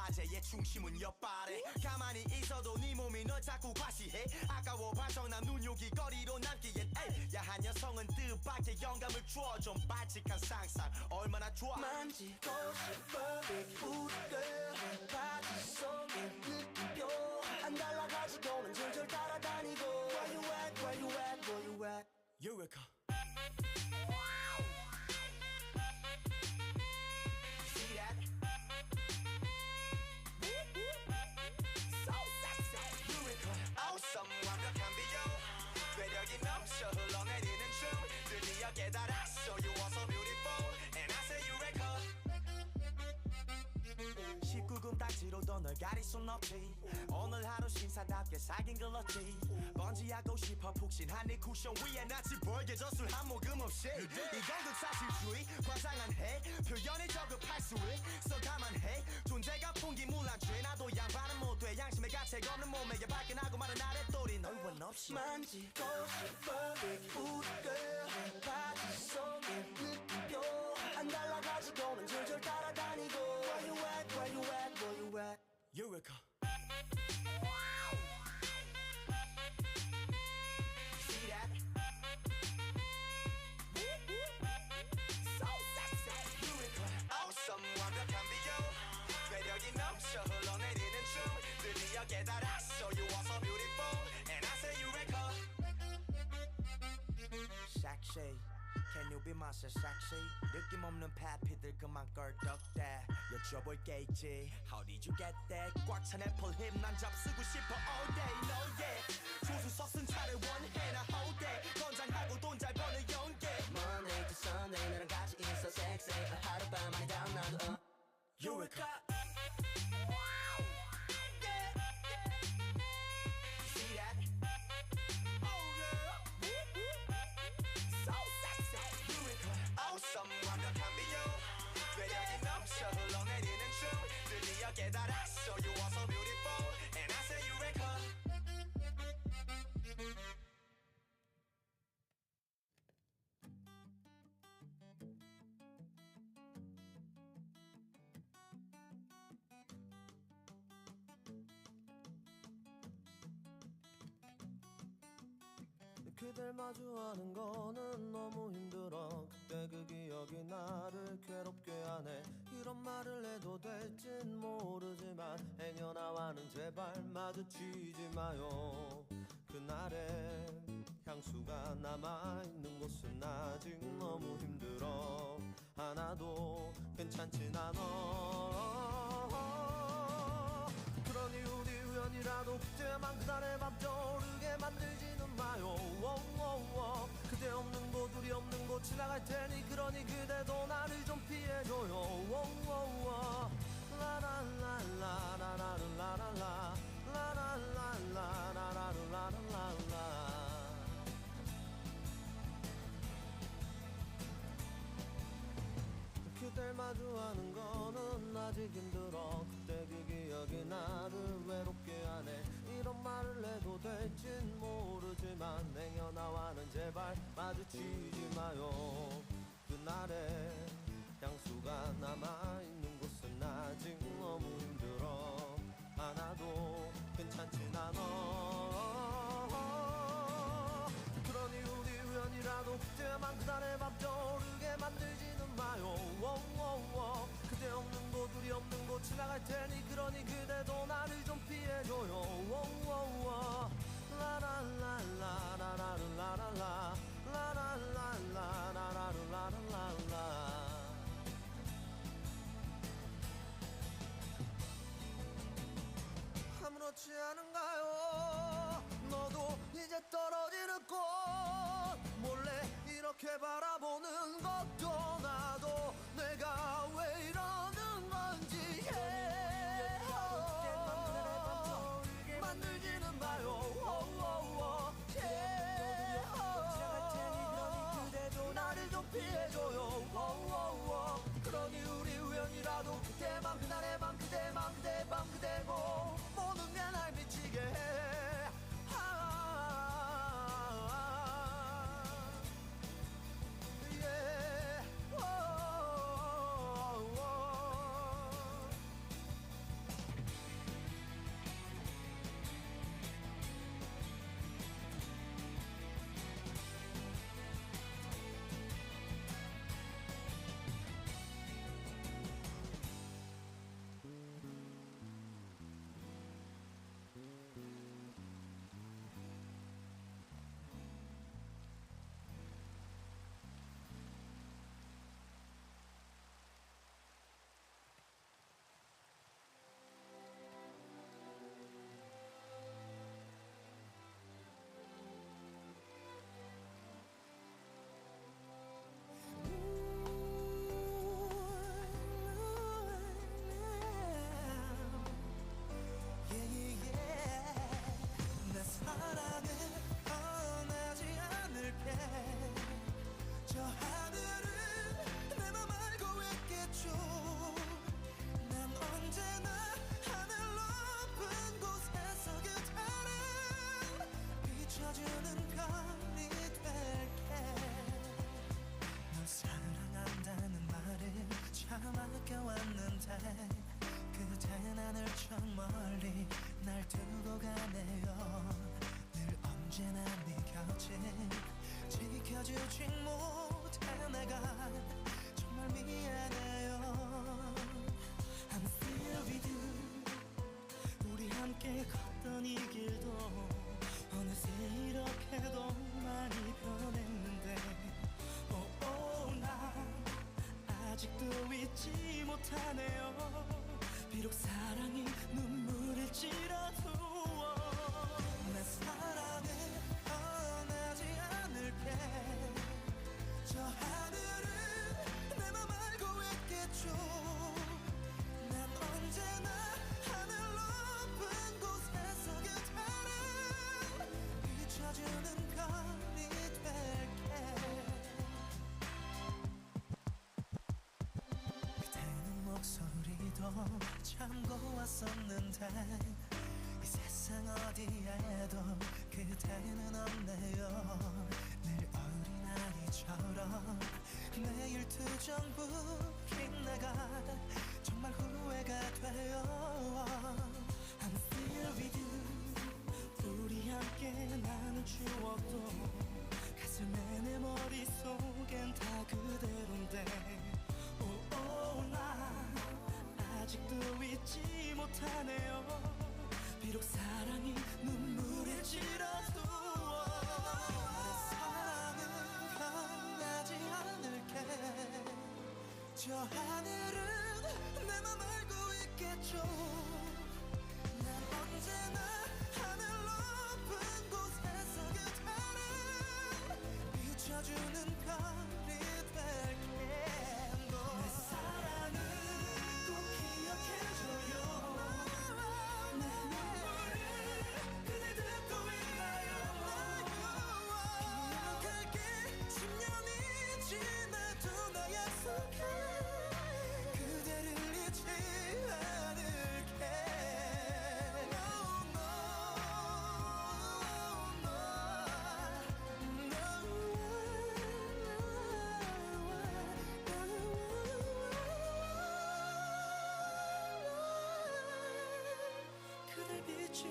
화제의 중심은 옆발에 가만히 있어도 네 몸이 널 자꾸 과시해 아까워 발정난 눈요기 거리로 남기엔 에이 야한 여성은 뜻밖의 영감을 주어 좀 발칙한 상상 얼마나 좋아 만지고 싶어 부드게 내 바지 속에 느낌표 안 달라가지고는 줄줄 따라다니고 Where you at, where you at, where you at Eureka See that? So sexy Eureka Awesome 완벽한 비교 괴력이 넘쳐 흘러내리는 춤 드디어 깨달았어 You are so beautiful And I say Eureka 19금 딱지로도 널 가릴 순 없지 오늘 하루 신사답게 살긴 글렀지 번지하고 싶어 푹신한 네 쿠션 위에 낯이 벌게져 술 한 모금 없이 이건 극사실주의 과장한 해 표현이 저급할 수 있어 감안해 존재가 풍기물난 죄 나도 양반은 못돼 양심에 가책 없는 몸에 발끈하고 마른 아랫돌이 널 원 없이 만지고 싶어 부드게 내 바지 속에 느낌표 안 달라가지고는 줄줄 따라다니고 Where you at, where you at, where you at Eureka See that? So sexy Eureka Awesome 완벽한 비교 괴력이 넘쳐 흘러내리는 춤 드디어 깨달았어 You are so beautiful And I say Eureka Sexy Can you be my sexy 느낌 없는 패피들 그만 껄떡대 여쭤볼게 있지 How did you get that 꽉 찬 애플 힙난 잡쓰고 싶어 all day no yeah 조수석 쓴 차를 원해 나 hold that 건장하고 돈 잘 버는 연계 Monday to Sunday 너랑 같이 있어 sexy 하룻밤 많이 down 나도 Eureka See that? Oh yeah So sexy Eureka Awesome 완벽한 비교 괴력이 넘쳐 흘러내리는 춤 드디어 깨달았어 You are so beautiful And I say Eureka 그댈 마주하는 거는 너무 힘들어 그때 그 기억이 나를 괴롭게 하네 이런 말을 해도 될진 모르지만 행여나와는 제발 마주치지 마요 그날의 향수가 남아있는 곳은 아직 너무 힘들어 하나도 괜찮진 않아 그러니 우리 우연이라도 그때만 그날의 밤 떠오르게 만들지는 마요 그대 없는 곳 우리 없는 곳 지나갈 테니 그러니 그대도 나를 좀 피해줘요 라라라라라라라라라라 라라라라라라라라라 그댈 마주하는 거는 아직 힘들어 그때 그 기억이 나를 외롭게 하네 이런 말을 해도 될진 모르지만 행여나와는 제발 마주치지 마요 그날의 향수가 남아있는 곳은 아직 너무 힘들어 하나도 괜찮진 않아 그러니 우리 우연이라도 그때만 그날의 밤 떠오르게 만들지는 마요 그대 없는 곳 우리 없는 곳 지나갈 테니 그러니 그대도 나를 좀 피해줘요 라라라라라라라라라 라라라라라라라라라 아무렇지 않은가요 너도 이제 떨어지는 꽃 몰래 이렇게 바라보는 것도 나도 내가 왜 이러는 건지 만들지는 마요 나를 좀 피해줘요 그러니 우리 우연이라도 그때만 그날의 밤 그대만 그대 밤 그대고 모든 게 날 미치게 해 그댄 하늘 저 멀리 날 두고 가네요. 늘 언제나 네 곁에 지켜주지 못해 내가 정말 미안해요. I'm still with you. 우리 함께 걷던 이 길도 어느새 이렇게도 많이 변했는데 난 아직도 잊지 못하네요. 비록 사랑이 눈물일지라도 내 사랑을 떠나지 않을게. 저 하늘은 내 맘 알고 있겠죠. 난 언제나 하늘 높은 곳에서 그대를 비춰주는 별이 될게. 그대는 목소리도 참 고왔었는데 이 세상 어디에도 그대는 없네요. 늘 어린아이처럼 매일 투정 부린 내가 정말 후회가 돼요. I'm still with you. 우리 함께 나눈 추억도 가슴에 내 머릿속엔 다 그대로인데 난 아직도 잊지 못하네요. 비록 사랑이 눈물일지라도 내 사랑은 변하지 않을게. 저 하늘은 내 맘 알고 있겠죠. 난 언제나 하늘 높은 곳에서 그대를 비춰주는 별이 될게. 내 사랑은 꼭 기억해줘요. 내 눈물을 그대 듣고 있나요? 기억할게. 10년이 지나도 나 약속해. 그대를 잊지 않을게. 그댈 비추